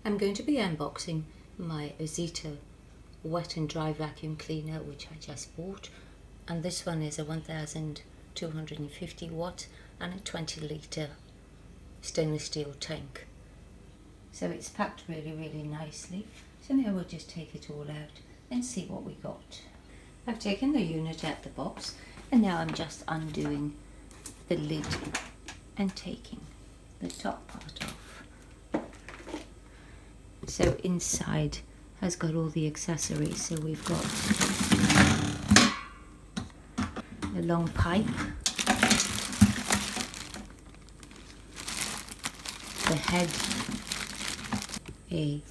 I'm going to be unboxing my Ozita wet and dry vacuum cleaner, which I just bought, and this one is a 1250 watt and a 20 litre stainless steel tank. So it's packed really nicely. So now we'll just take it all out and see what we got. I've taken the unit out the box and now I'm just undoing the lid and taking the top part off. So inside has got all the accessories. So we've got a long pipe, the head, a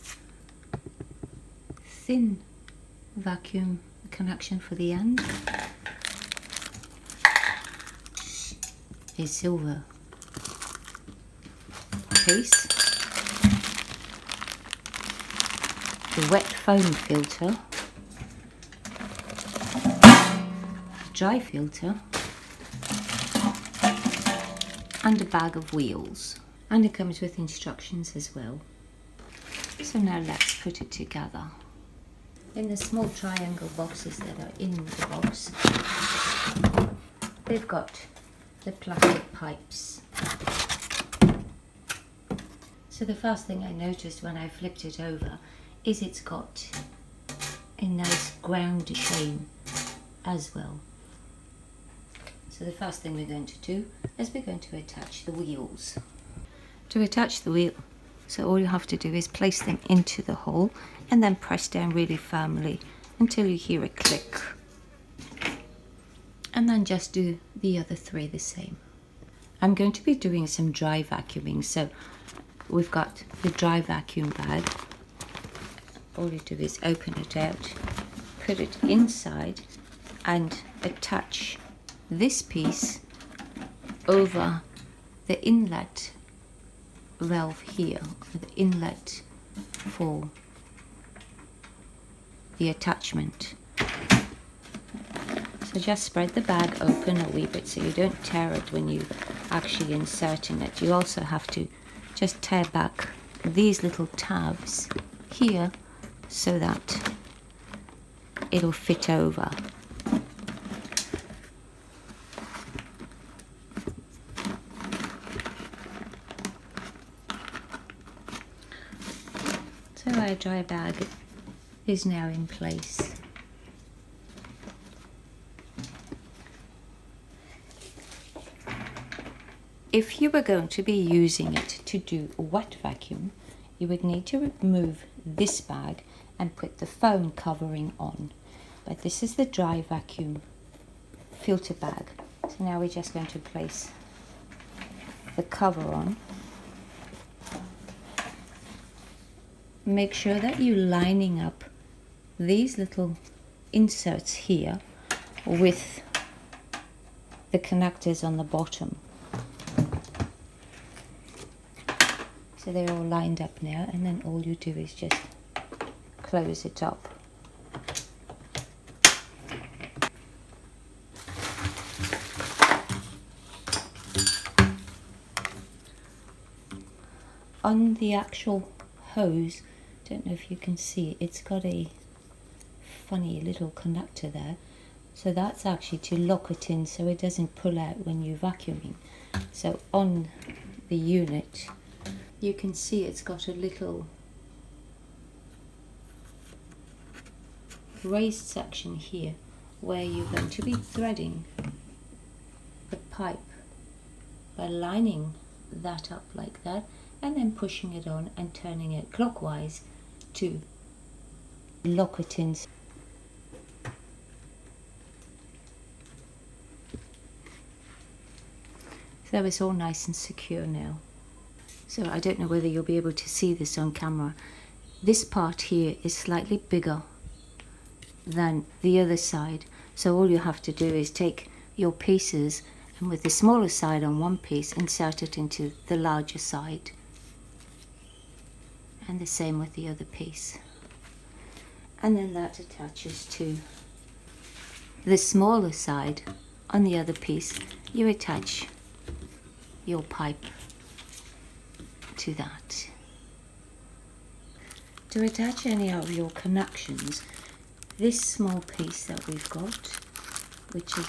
thin vacuum connection for the end, a silver case, the wet foam filter, dry filter, and a bag of wheels. And it comes with instructions as well. So now let's put it together. In the small triangle boxes that are in the box, they've got the plastic pipes. So the first thing I noticed when I flipped it over is it's got a nice ground shame as well. So the first thing we're going to do is we're going to attach the wheels. To attach the wheel, so all you have to do is place them into the hole and then press down really firmly until you hear a click. And then just do the other three the same. I'm going to be doing some dry vacuuming, so we've got the dry vacuum bag. All you do is open it out, put it inside and attach this piece over the inlet valve here, the inlet for the attachment. So just spread the bag open a wee bit so you don't tear it when you actually insert in it. You also have to just tear back these little tabs here so that it'll fit over. So our dry bag is now in place. If you were going to be using it to do a wet vacuum, you would need to remove this bag and put the foam covering on. But this is the dry vacuum filter bag. So now we're just going to place the cover on. Make sure that you're lining up these little inserts here with the connectors on the bottom. So they're all lined up now, and then all you do is just close it up. On the actual hose, don't know if you can see, it's got a funny little connector there. So that's actually to lock it in so it doesn't pull out when you're vacuuming. So on the unit, you can see it's got a little raised section here where you're going to be threading the pipe by lining that up like that and then pushing it on and turning it clockwise to lock it in. So it's all nice and secure now. So I don't know whether you'll be able to see this on camera. This part here is slightly bigger than the other side. So all you have to do is take your pieces and with the smaller side on one piece, insert it into the larger side. And the same with the other piece. And then that attaches to the smaller side. On the other piece, you attach your pipe to that. To attach any of your connections, this small piece that we've got, which is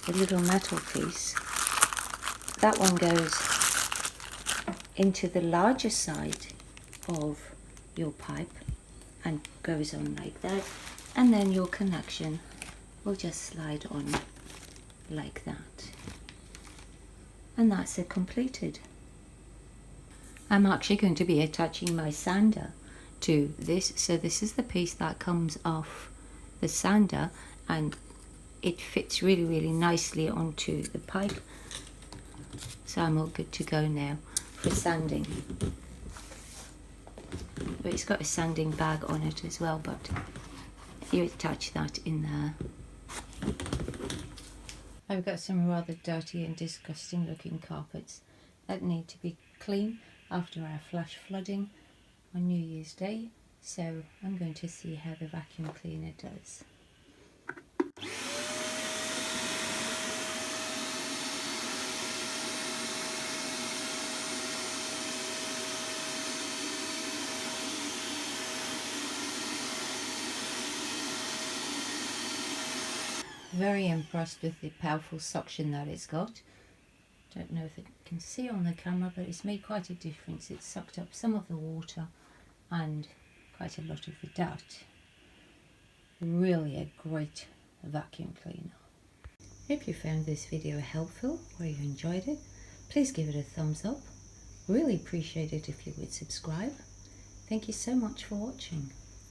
the little metal piece, that one goes into the larger side of your pipe and goes on like that, and then your connection will just slide on like that, and that's it completed. I'm actually going to be attaching my sander to this, so this is the piece that comes off the sander and it fits really nicely onto the pipe, so I'm all good to go now for sanding. But it's got a sanding bag on it as well, but you attach that in there. I've got some rather dirty and disgusting looking carpets that need to be clean after our flash flooding on New Year's Day, so I'm going to see how the vacuum cleaner does. Very impressed with the powerful suction that it's got. Don't know if it can see on the camera, but it's made quite a difference. It's sucked up some of the water and quite a lot of the dirt. Really a great vacuum cleaner. If you found this video helpful or you enjoyed it, please give it a thumbs up. Really appreciate it if you would subscribe. Thank you so much for watching.